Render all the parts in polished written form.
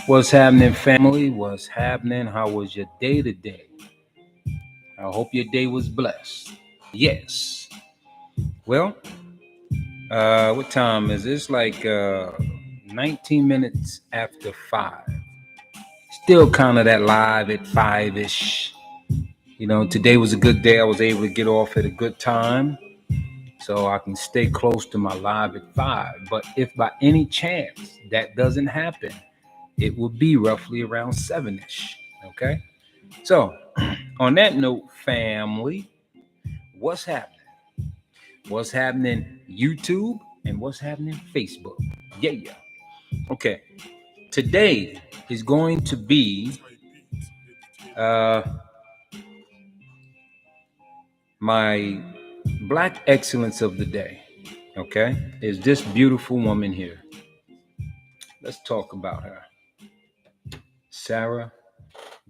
What's happening, family? What's happening? How was your day today? I hope your day was blessed. Yes. Well, what time is this? Like 19 minutes after 5. Still kind of that live at 5 ish. Today was a good day. I was able to get off at a good time so I can stay close to my live at 5. But if by any chance that doesn't happen, it will be roughly around 7 ish. Okay. So, on that note, family, what's happening? What's happening YouTube and what's happening Facebook? Yeah. Okay. Today is going to be uh, my Black excellence of the day. Okay. Is this beautiful woman here? Let's talk about her. Sarah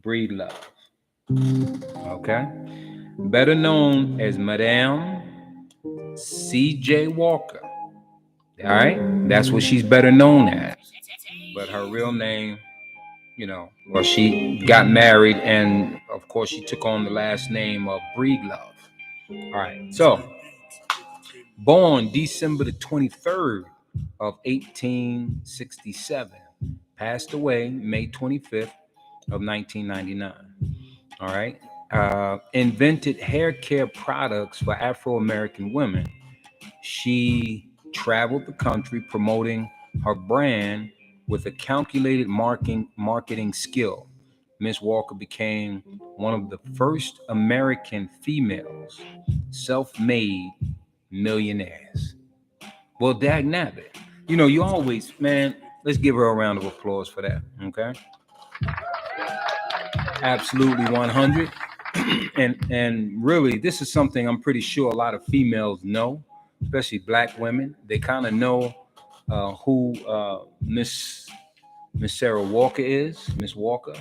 Breedlove. Okay. Better known as Madame C.J. Walker. All right. That's what she's better known as. But her real name, well, she got married and of course she took on the last name of Breedlove. All right. So, born December the 23rd of 1867, passed away May 25th of 1999. All right. Invented hair care products for Afro-American women. She traveled the country promoting her brand with a calculated marketing skill. Miss Walker became one of the first American females self-made millionaires. Well, dag nabbit. You always, man, let's give her a round of applause for that. Okay. Absolutely 100. And really, this is something I'm pretty sure a lot of females know, especially Black women. They kind of know who Miss Sarah Walker is, Miss Walker.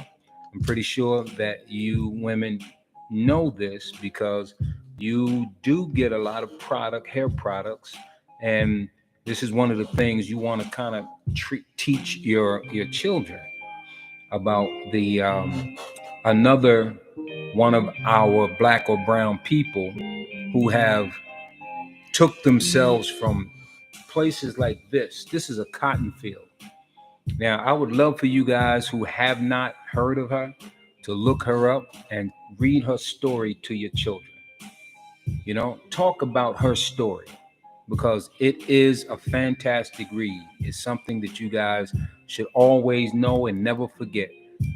I'm pretty sure that you women know this because you do get a lot of hair products, and this is one of the things you want to kind of teach your children about the another one of our Black or brown people who have took themselves from places like this. This is a cotton field. Now, I would love for you guys who have not heard of her to look her up and read her story to your children. Talk about her story because it is a fantastic read. It's something that you guys should always know and never forget,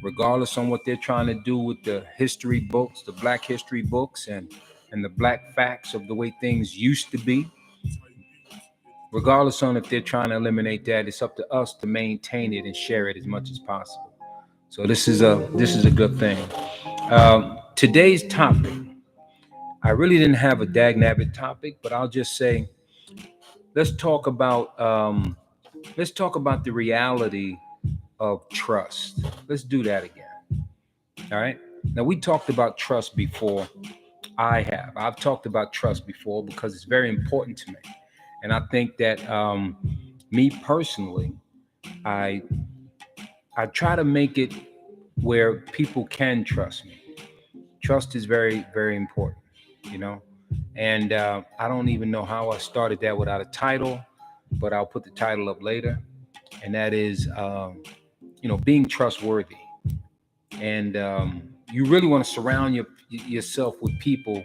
regardless on what they're trying to do with the history books, the Black history books, and the Black facts of the way things used to be. Regardless on if they're trying to eliminate that, it's up to us to maintain it and share it as much as possible. So this is a good thing. Today's topic, I really didn't have a dag-nabbit topic, but I'll just say, let's talk about the reality of trust. Let's do that again. All right. Now, we talked about trust before. I've talked about trust before because it's very important to me. And I think that me personally, I try to make it where people can trust me. Trust is very, very important, And I don't even know how I started that without a title, but I'll put the title up later. And that is, being trustworthy. And you really want to surround yourself with people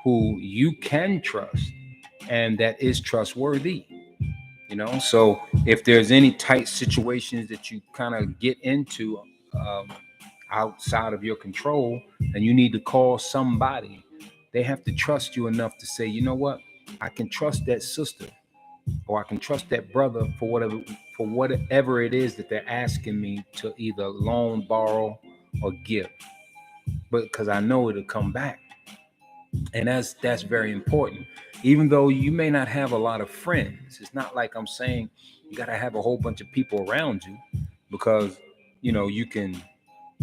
who you can trust and that is trustworthy. So if there's any tight situations that you kind of get into outside of your control and you need to call somebody, they have to trust you enough to say, you know what, I can trust that sister or I can trust that brother for whatever it is that they're asking me to either loan, borrow, or give, but because I know it'll come back. And that's very important. Even though you may not have a lot of friends, it's not like I'm saying you got to have a whole bunch of people around you, because you can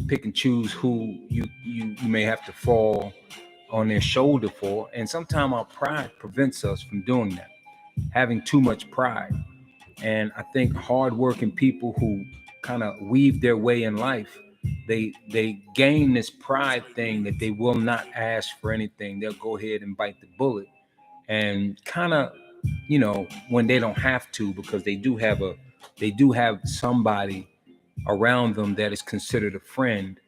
pick and choose who you may have to fall on their shoulder for. And sometimes our pride prevents us from doing that, having too much pride. And I think hardworking people who kind of weave their way in life, they gain this pride thing that they will not ask for anything. They'll go ahead and bite the bullet, and kind of, when they don't have to, because they do have somebody around them that is considered a friend,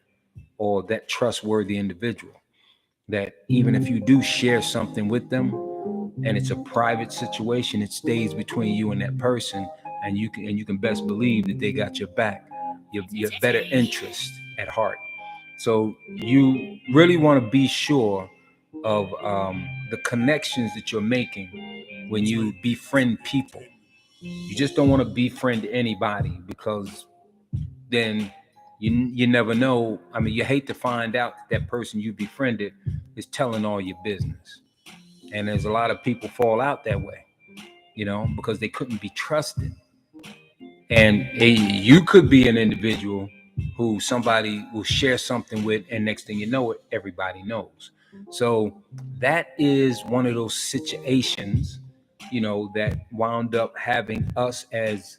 or that trustworthy individual, that even if you do share something with them and it's a private situation, it stays between you and that person, and you can best believe that they got your back, your better interest at heart. So you really want to be sure of the connections that you're making when you befriend people. You just don't want to befriend anybody, because then you never know. I mean, you hate to find out that person you befriended is telling all your business. And there's a lot of people fall out that way, because they couldn't be trusted. And you could be an individual who somebody will share something with, and next thing you know it, everybody knows. So that is one of those situations, that wound up having us as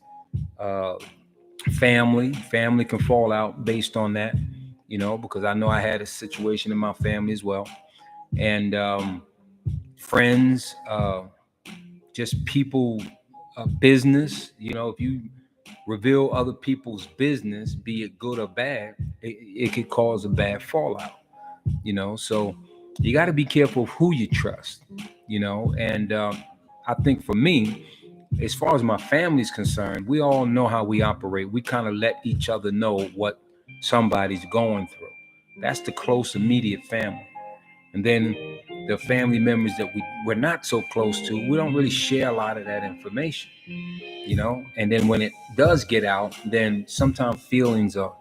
uh, family. Family can fall out based on that, because I know I had a situation in my family as well. And friends, just people, business. If you reveal other people's business, be it good or bad, it could cause a bad fallout. So you got to be careful of who you trust. And I think for me, as far as my family's concerned, we all know how we operate. We kind of let each other know what somebody's going through. That's the close, immediate family. And then the family members that we're not so close to, we don't really share a lot of that information, And then when it does get out, then sometimes feelings are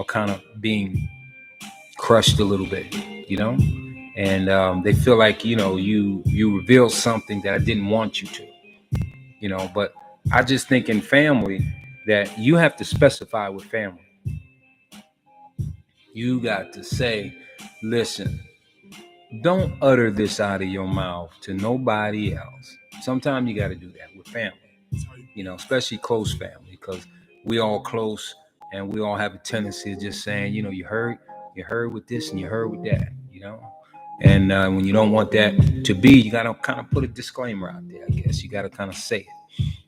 kind of being crushed a little bit, And they feel like, you revealed something that I didn't want you to, But I just think in family that you have to specify with family. You got to say, listen, don't utter this out of your mouth to nobody else. Sometimes you got to do that with family, especially close family, because we all close, and we all have a tendency of just saying, you heard with this and you heard with that, And when you don't want that to be, you got to kind of put a disclaimer out there, I guess. You got to kind of say it.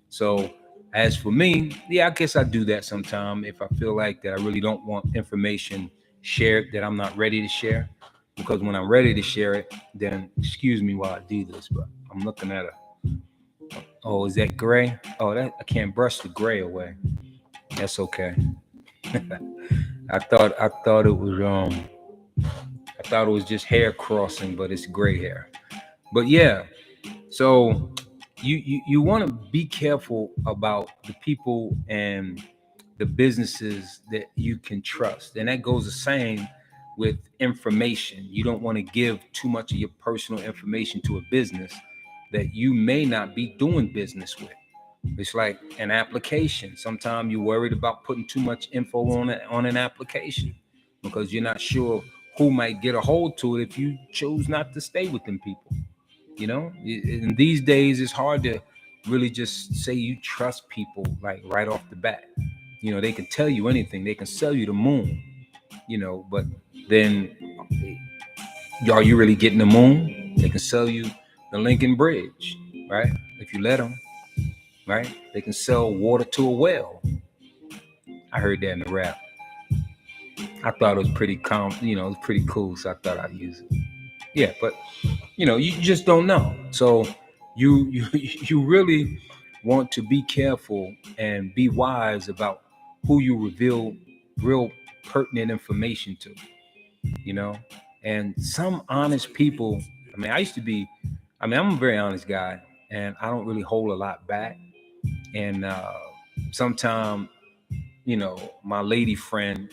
So as for me, yeah, I guess I do that sometime if I feel like that I really don't want information shared that I'm not ready to share. Because when I'm ready to share it, then excuse me while I do this, but I'm looking at oh, is that gray? Oh, that I can't brush the gray away. That's okay. I thought it was just hair crossing, but it's gray hair. But yeah, so you want to be careful about the people and the businesses that you can trust, and that goes the same with information. You don't want to give too much of your personal information to a business that you may not be doing business with. It's like an application. Sometimes you're worried about putting too much info on an application, because you're not sure who might get a hold to it if you choose not to stay with them people. In these days, it's hard to really just say you trust people like right off the bat. They can tell you anything. They can sell you the moon, but then are you really getting the moon? They can sell you the Lincoln Bridge, right? If you let them, right? They can sell water to a well. I heard that in the rap. I thought it was pretty it was pretty cool, so I thought I'd use it. Yeah, but you just don't know. So you really want to be careful and be wise about who you reveal real pertinent information to, and some honest people. I mean, I'm a very honest guy, and I don't really hold a lot back. And sometimes, my lady friend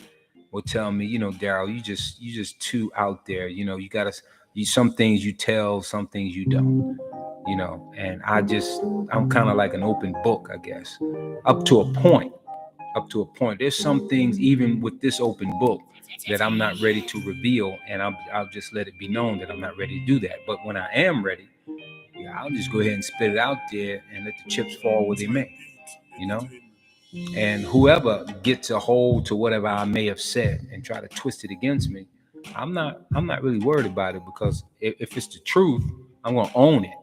will tell me, Daryl, you just too out there. You gotta, some things you tell, some things you don't. And I'm kind of like an open book, I guess, up to a point. Up to a point. There's some things, even with this open book, that I'm not ready to reveal, and I'll just let it be known that I'm not ready to do that. But when I am ready, yeah, I'll just go ahead and spit it out there and let the chips fall where they may. You know. And whoever gets a hold to whatever I may have said and try to twist it against me, I'm not really worried about it, because if it's the truth, I'm gonna own it.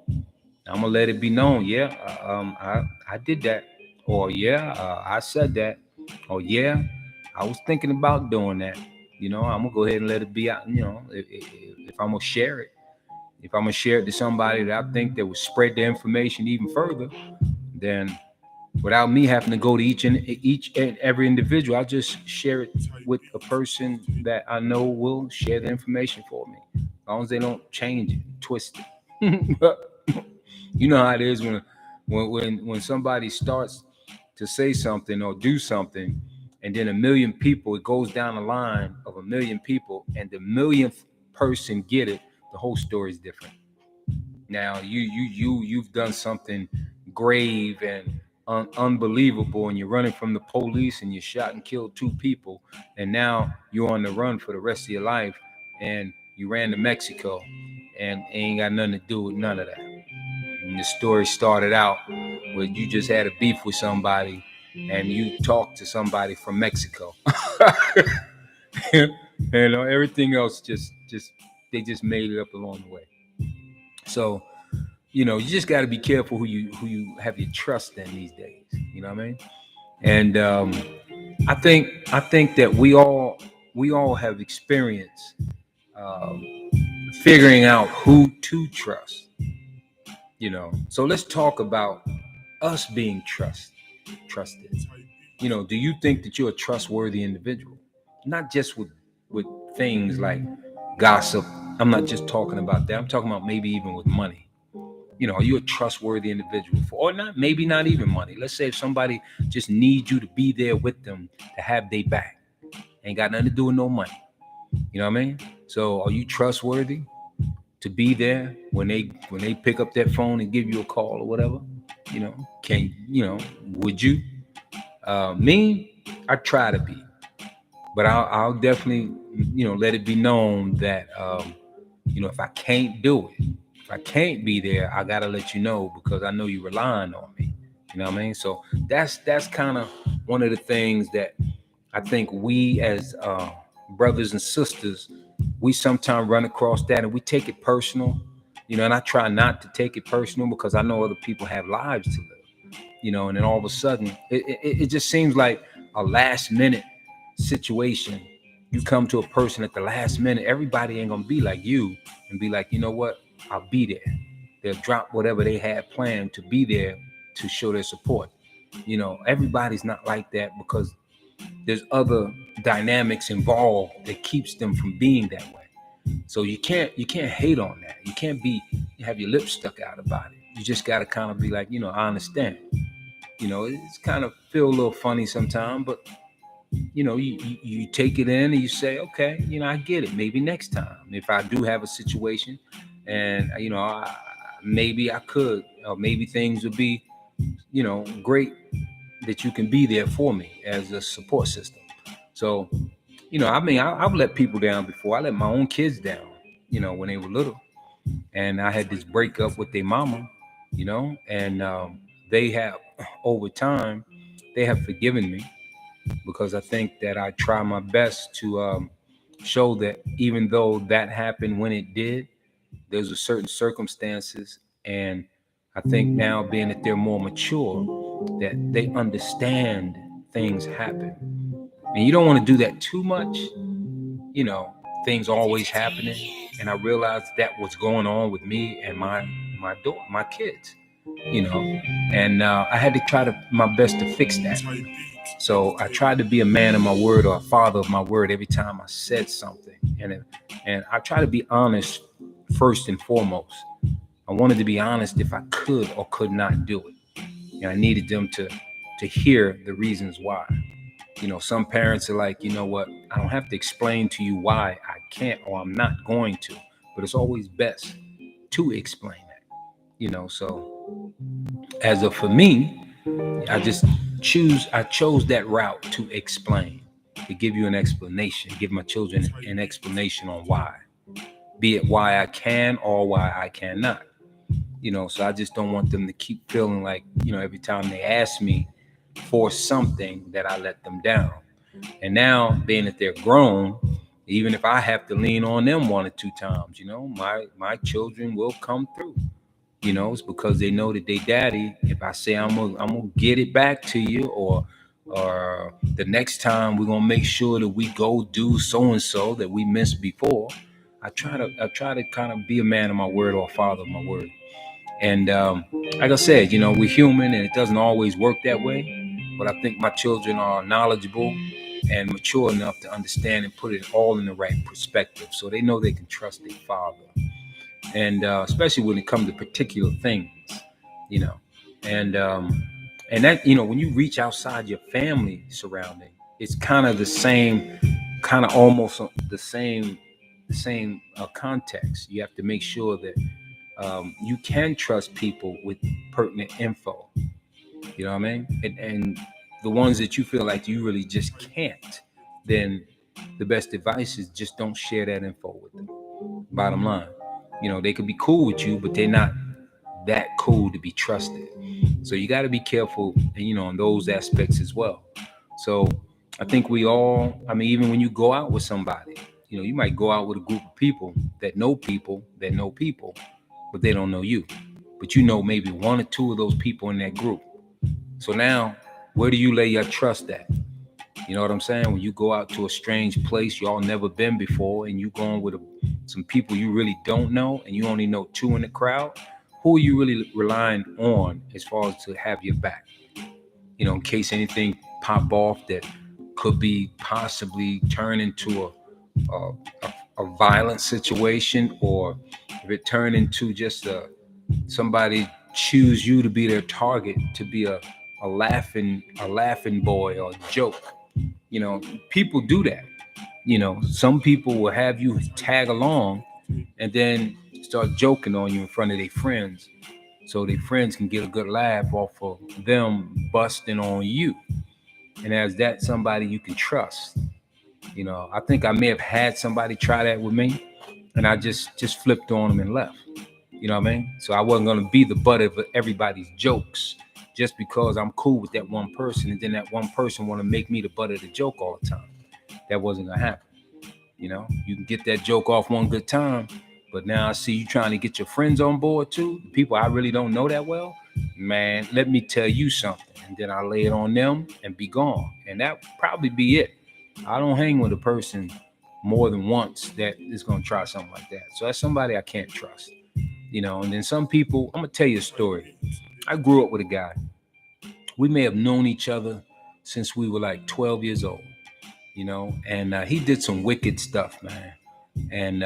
I'm gonna let it be known. Yeah, I did that, or yeah, I said that, or yeah, I was thinking about doing that. I'm gonna go ahead and let it be out. If I'm gonna share it, if I'm gonna share it to somebody that I think that would spread the information even further, then without me having to go to each and every individual, I'll just share it with a person that I know will share the information for me, as long as they don't change it, twist it. You know how it is when somebody starts to say something or do something, and then a million people, it goes down the line of a million people, and the millionth person get it, the whole story is different. Now you've done something grave and unbelievable, and you're running from the police, and you shot and killed two people, and now you're on the run for the rest of your life, and you ran to Mexico, and ain't got nothing to do with none of that. And the story started out where you just had a beef with somebody, and you talked to somebody from Mexico. And everything else just they just made it up along the way. So you just got to be careful who you have your trust in these days. You know what I mean? And I think that we all have experience um, figuring out who to trust. So let's talk about us being trusted. Do you think that you're a trustworthy individual? Not just with things like gossip. I'm not just talking about that. I'm talking about maybe even with money. Are you a trustworthy individual or not? Maybe not even money. Let's say if somebody just needs you to be there with them, to have their back, ain't got nothing to do with no money. You know what I mean? So are you trustworthy to be there when they pick up that phone and give you a call or whatever? Would you? Me, I try to be, but I'll definitely let it be known that if I can't do it, if I can't be there, I gotta let you know, because I know you're relying on me. You know what I mean? So that's kind of one of the things that I think we as brothers and sisters, we sometimes run across that, and we take it personal. And I try not to take it personal, because I know other people have lives to live. And then all of a sudden, it just seems like a last minute situation. You come to a person at the last minute, everybody ain't gonna be like you and be like, you know what, I'll be there. They'll drop whatever they had planned to be there to show their support. Everybody's not like that, because there's other dynamics involved that keeps them from being that way. So you can't hate on that. You can't have your lips stuck out about it. You just got to kind of be like, I understand. It's kind of feel a little funny sometimes, but you take it in and you say, okay, I get it. Maybe next time, if I do have a situation, and maybe I could, or maybe things would be, great, that you can be there for me as a support system. So, I've let people down before. I let my own kids down, when they were little, and I had this breakup with their mama, and they have, over time, they have forgiven me, because I think that I try my best to show that even though that happened when it did, there's a certain circumstances, and I think now, being that they're more mature, that they understand things happen, and you don't want to do that too much. Things always happening, and I realized that was going on with me and my daughter, my kids. And I had to try my best to fix that. So I tried to be a man of my word, or a father of my word, every time I said something. And I try to be honest first and foremost. I wanted to be honest if I could or could not do it. And I needed them to hear the reasons why. Some parents are like, you know what, I don't have to explain to you why I can't or I'm not going to, but it's always best to explain that. So as of for me, I chose that route to explain, to give you an explanation, give my children an explanation on why, be it why I can or why I cannot. So I just don't want them to keep feeling like, every time they ask me, for something that I let them down. And now, being that they're grown, even if I have to lean on them one or two times, my children will come through. It's because they know that they daddy. If I say I'm gonna get it back to you, or the next time we're gonna make sure that we go do so and so that we missed before. I try to kind of be a man of my word or a father of my word. And like I said, we're human and it doesn't always work that way. But I think my children are knowledgeable and mature enough to understand and put it all in the right perspective. So they know they can trust their father. And especially when it comes to particular things, you know. And that, when you reach outside your family surrounding, it's kind of the same, kind of almost the same context. You have to make sure that you can trust people with pertinent info. You know what I mean? And the ones that you feel like you really just can't, then the best advice is just don't share that info with them. Bottom line, they could be cool with you, but they're not that cool to be trusted. So you got to be careful, on those aspects as well. So I think we all, even when you go out with somebody, you might go out with a group of people that know people, but they don't know you. But maybe one or two of those people in that group. So now, where do you lay your trust at? You know what I'm saying? When you go out to a strange place y'all never been before, and you going with some people you really don't know, and you only know two in the crowd, who are you really relying on as far as to have your back? In case anything pop off that could be possibly turn into a violent situation, or if it turned into just somebody choose you to be their target, to be a laughing boy or a joke. People do that. Some people will have you tag along and then start joking on you in front of their friends, so their friends can get a good laugh off of them busting on you. And as that somebody you can trust. I think I may have had somebody try that with me, and I just flipped on them and left. You know what I mean? So I wasn't going to be the butt of everybody's jokes just because I'm cool with that one person, and then that one person want to make me the butt of the joke all the time. That wasn't going to happen. You can get that joke off one good time, but now I see you trying to get your friends on board too, people I really don't know that well. Man, let me tell you something. And then I lay it on them and be gone. And that probably be it. I don't hang with a person more than once that is going to try something like that. So that's somebody I can't trust. And then some people, I'm going to tell you a story. I grew up with a guy. We may have known each other since we were like 12 years old, and he did some wicked stuff, man. And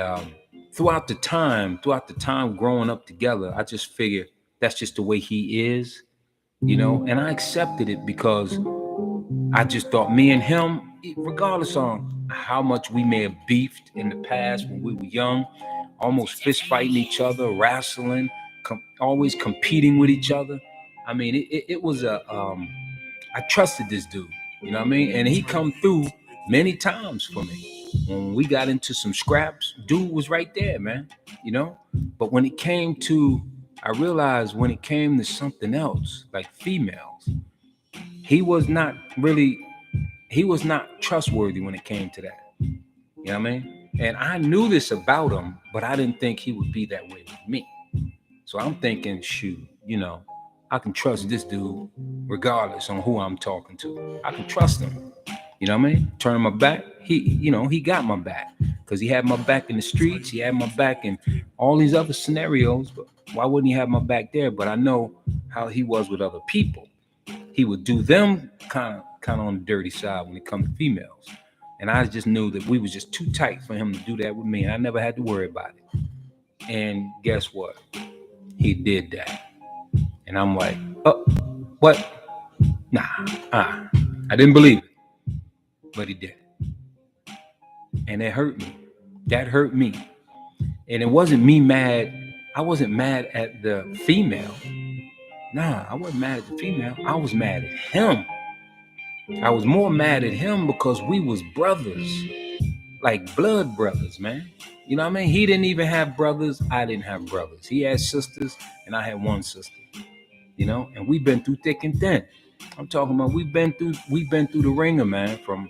throughout the time growing up together, I just figured that's just the way he is, and I accepted it because I just thought me and him, regardless on how much we may have beefed in the past when we were young, almost fist fighting each other, wrestling, always competing with each other. It was I trusted this dude, and he come through many times for me. When we got into some scraps, dude was right there, man, But when it came to, I realized when it came to something else, like females, he was not trustworthy when it came to that. You know what I mean? And I knew this about him, but I didn't think he would be that way with me. So I'm thinking, shoot, I can trust this dude regardless on who I'm talking to. I can trust him. You know what I mean? Turning my back, he got my back because he had my back in the streets. He had my back in all these other scenarios. But why wouldn't he have my back there? But I know how he was with other people. He would do them kind of on the dirty side when it comes to females. And I just knew that we was just too tight for him to do that with me. And I never had to worry about it. And guess what? He did that. And I'm like, oh, what? Nah, I didn't believe it. But he did it. And it hurt me. That hurt me. And it wasn't me mad. I wasn't mad at the female. Nah, I wasn't mad at the female. I was mad at him. I was more mad at him because we was brothers. Like blood brothers, man. You know what I mean? He didn't even have brothers. I didn't have brothers. He had sisters and I had one sister. And we've been through thick and thin. I'm talking about we've been through the ringer, man, from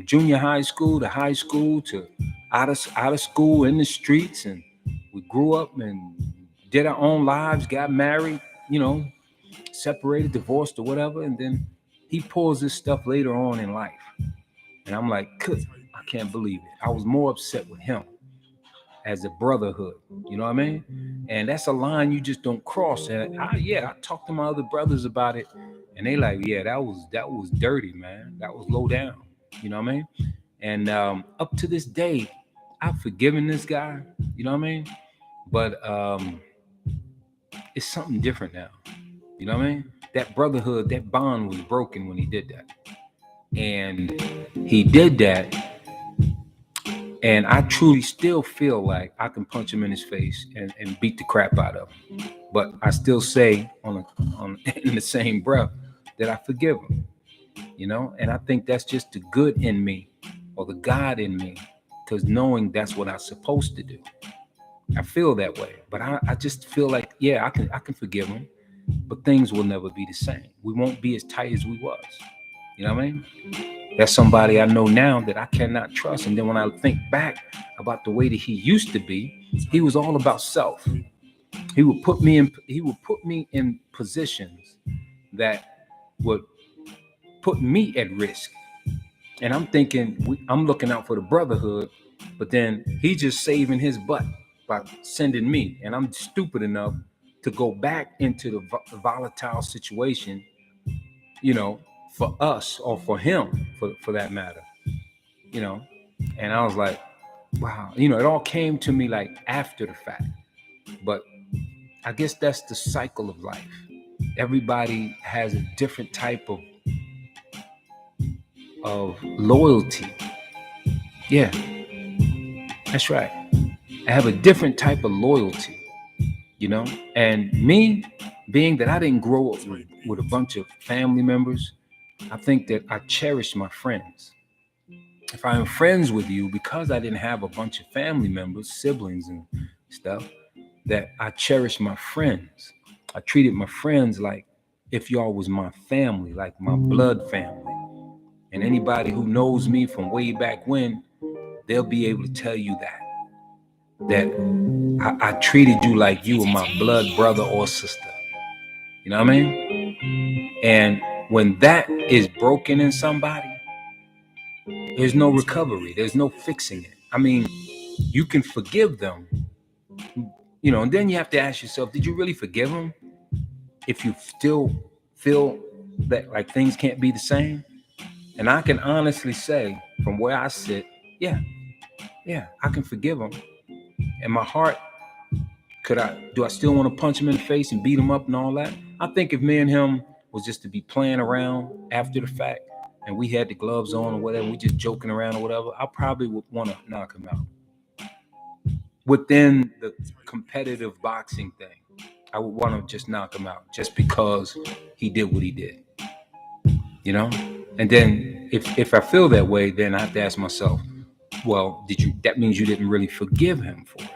junior high school to high school to out of school in the streets, and we grew up and did our own lives, got married, you know, separated, divorced, or whatever, and then he pulls this stuff later on in life, and I'm like, good, I can't believe it. I was more upset with him as a brotherhood, you know what I mean? And that's a line you just don't cross. And I talked to my other brothers about it, and they like, yeah, that was dirty, man. That was low down, you know what I mean? And up to this day, I've forgiven this guy, you know what I mean? But it's something different now, you know what I mean? That brotherhood, that bond was broken when he did that, and he did that. And I truly still feel like I can punch him in his face and beat the crap out of him. But I still say on in the same breath that I forgive him, you know? And I think that's just the good in me or the God in me, because knowing that's what I'm supposed to do. I feel that way. But I just feel like, yeah, I can forgive him, but things will never be the same. We won't be as tight as we was. You know what I mean? That's somebody I know now that I cannot trust. And then when I think back about the way that he used to be, he was all about self. He would put me in positions that would put me at risk. And I'm thinking I'm looking out for the brotherhood, but then he just saving his butt by sending me. And I'm stupid enough to go back into the volatile situation, you know, for us or for him, for that matter, you know. And I was like, wow, you know, it all came to me like after the fact. But I guess that's the cycle of life. Everybody has a different type of loyalty. Yeah, that's right. I have a different type of loyalty, you know. And me, being that I didn't grow up with a bunch of family members, I think that I cherish my friends. If I'm friends with you, because I didn't have a bunch of family members, siblings and stuff, that I cherish my friends. I treated my friends like if y'all was my family, like my blood family. And anybody who knows me from way back when, they'll be able to tell you that I treated you like you were my blood brother or sister. You know what I mean? And when that is broken in somebody, there's no recovery. There's no fixing it. I mean, you can forgive them, you know, and then you have to ask yourself, did you really forgive them? If you still feel that like things can't be the same. And I can honestly say from where I sit, yeah, I can forgive them. And my heart, do I still want to punch him in the face and beat him up and all that? I think if me and him was just to be playing around after the fact and we had the gloves on or whatever, we just joking around or whatever, I probably would want to knock him out. Within the competitive boxing thing, I would want to just knock him out just because he did what he did, you know? And then if I feel that way, then I have to ask myself, well, that means you didn't really forgive him for it.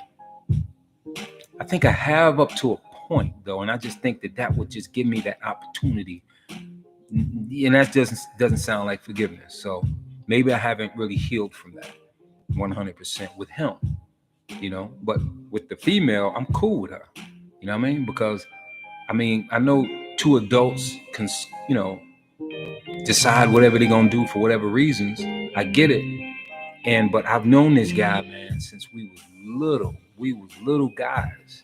I think I have up to a point though. And I just think that would just give me that opportunity. And that doesn't sound like forgiveness. So maybe I haven't really healed from that 100% with him, you know, but with the female, I'm cool with her. You know what I mean? Because I mean, I know two adults can, you know, decide whatever they're gonna do for whatever reasons. I get it. But I've known this guy, man, since we was little. We was little guys,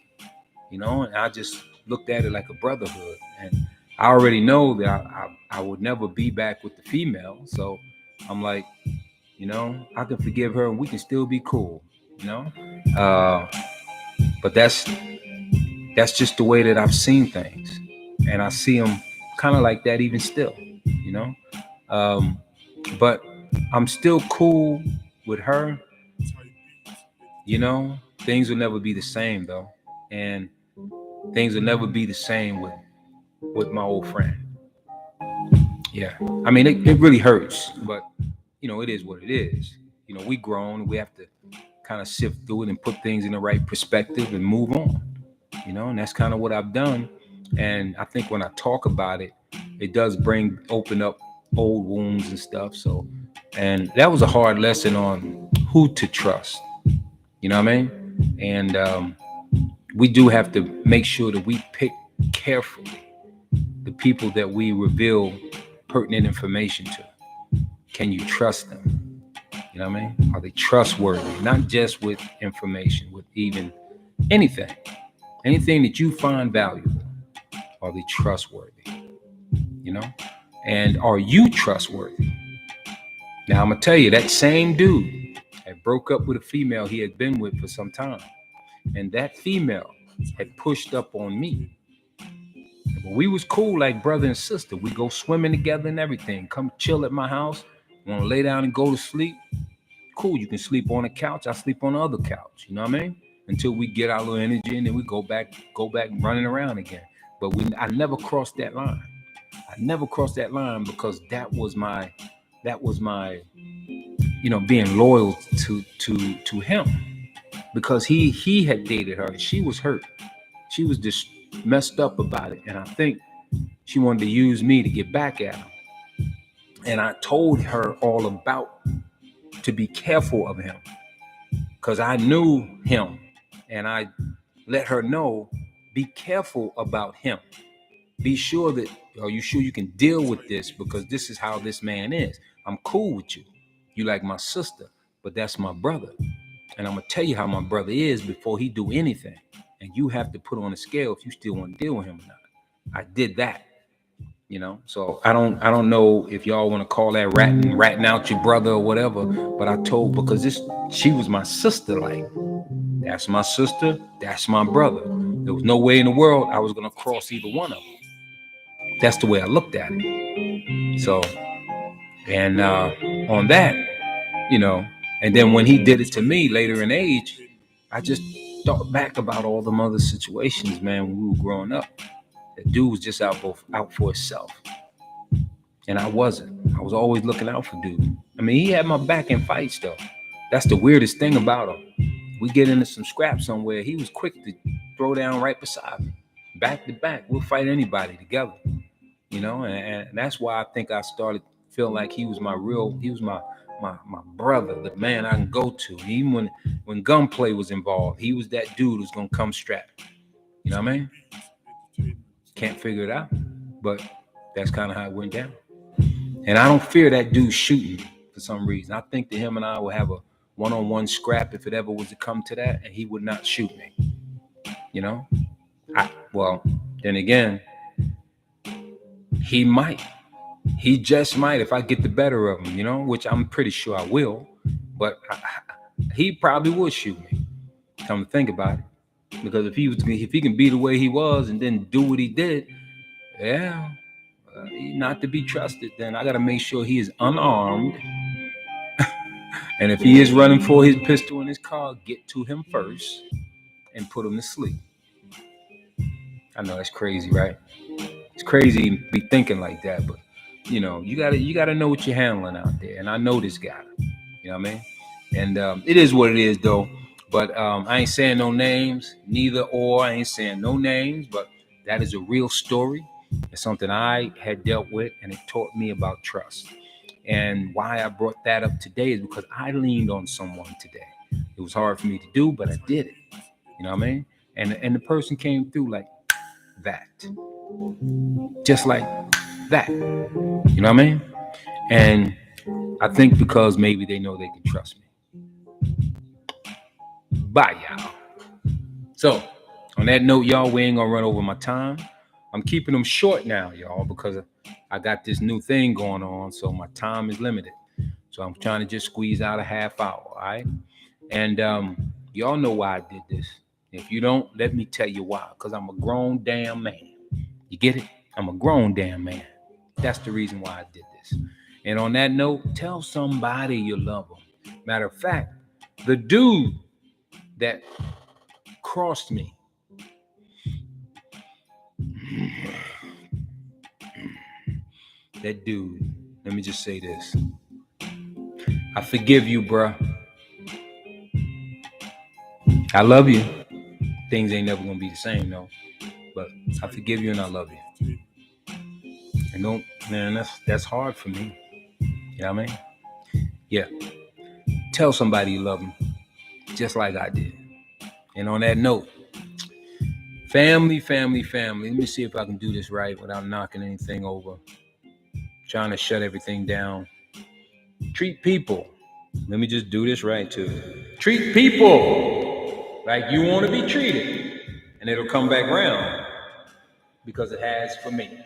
you know, and I just looked at it like a brotherhood. And I already know that I would never be back with the female. So I'm like, you know, I can forgive her and we can still be cool, you know? But that's just the way that I've seen things. And I see them kind of like that even still, you know? But I'm still cool with her. You know, things will never be the same though. And things will never be the same with my old friend. Yeah. I mean, it really hurts, but you know, it is what it is. You know, we grown, we have to kind of sift through it and put things in the right perspective and move on. You know, and that's kind of what I've done. And I think when I talk about it, it does open up old wounds and stuff. So, and that was a hard lesson on who to trust. You know what I mean? And we do have to make sure that we pick carefully the people that we reveal pertinent information to. Can you trust them? You know what I mean? Are they trustworthy? Not just with information, with even anything. Anything that you find valuable. Are they trustworthy? You know? And are you trustworthy? Now I'm gonna tell you, that same dude had broke up with a female he had been with for some time. And that female had pushed up on me. But we was cool like brother and sister. We go swimming together and everything. Come chill at my house. Want to lay down and go to sleep? Cool, you can sleep on the couch. I sleep on the other couch. You know what I mean? Until we get our little energy and then we go back running around again. But I never crossed that line. I never crossed that line because that was my being loyal to him. Because he had dated her and she was hurt. She was just messed up about it. And I think she wanted to use me to get back at him. And I told her all about to be careful of him because I knew him. And I let her know, be careful about him. Be sure that, are you sure you can deal with this? Because this is how this man is. I'm cool with you. You like my sister, but that's my brother. And I'm going to tell you how my brother is before he do anything. And you have to put on a scale if you still want to deal with him or not. I did that, So I don't know if y'all want to call that ratting out your brother or whatever. But I told, because she was my sister. Like, that's my sister. That's my brother. There was no way in the world I was going to cross either one of them. That's the way I looked at it. So, and on that, and then when he did it to me later in age, I just thought back about all them other situations, man, when we were growing up. That dude was just out for himself. And I wasn't. I was always looking out for dude. I mean, he had my back in fights, though. That's the weirdest thing about him. We get into some scrap somewhere, he was quick to throw down right beside me. Back to back. We'll fight anybody together. And that's why I think I started feeling like he was my brother, the man I can go to. Even when gunplay was involved, he was that dude who's gonna come strapped. You know what I mean? Can't figure it out, but that's kind of how it went down. And I don't fear that dude shooting for some reason. I think that him and I will have a one-on-one scrap if it ever was to come to that, and he would not shoot me. Then again, he might. He just might if I get the better of him, which I'm pretty sure I will. But he probably would shoot me. Come to think about it. Because if he can be the way he was and then do what he did, not to be trusted, then I got to make sure he is unarmed. And if he is running for his pistol in his car, get to him first and put him to sleep. I know that's crazy, right? It's crazy to be thinking like that, but you gotta know what you're handling out there. And I know this guy. You know what I mean? And it is what it is, though. But I ain't saying no names, I ain't saying no names, but that is a real story. It's something I had dealt with, and it taught me about trust. And why I brought that up today is because I leaned on someone today. It was hard for me to do, but I did it. You know what I mean? And the person came through like that. Just like that. You know what I mean? And I think because maybe they know they can trust me. Bye, y'all. So, on that note, y'all, we ain't gonna run over my time. I'm keeping them short now, y'all, because I got this new thing going on, so my time is limited. So I'm trying to just squeeze out a half hour, all right? And y'all know why I did this. If you don't, let me tell you why. Because I'm a grown damn man. You get it? I'm a grown damn man. That's the reason why I did this. And on that note, tell somebody you love them. Matter of fact, the dude that crossed me, that dude, let me just say this. I forgive you, bruh. I love you. Things ain't never gonna be the same, though. But I forgive you and I love you. And don't, man, that's hard for me. You know what I mean? Yeah. Tell somebody you love them, just like I did. And on that note, family. Let me see if I can do this right without knocking anything over. Trying to shut everything down. Treat people. Let me just do this right too. Treat people like you want to be treated, and it'll come back round because it has for me.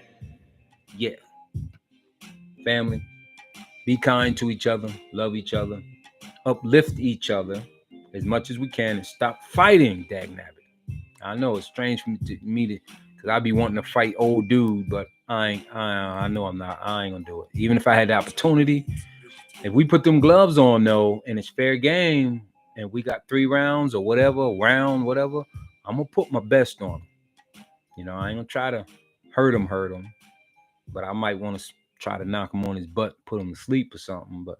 Yeah. Family. Be kind to each other. Love each other. Uplift each other as much as we can and stop fighting, dagnabbit. I know it's strange for me to, because I be wanting to fight old dude, but I know I'm not. I ain't gonna do it. Even if I had the opportunity, if we put them gloves on though, and it's fair game, and we got 3 rounds or whatever, whatever, I'm gonna put my best on him. You know, I ain't gonna try to hurt him, but I might want to try to knock him on his butt, put him to sleep or something. But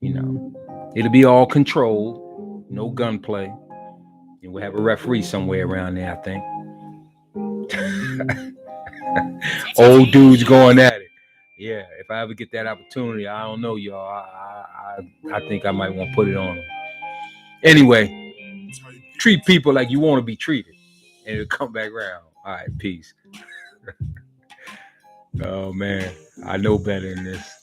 you know, it'll be all controlled, no gunplay, and we'll have a referee somewhere around there, I think. Old dudes going at it. Yeah, if I ever get that opportunity, I don't know, y'all. I think I might want to put it on them. Anyway, treat people like you want to be treated, and it'll come back around. All right, peace. Oh man, I know better than this.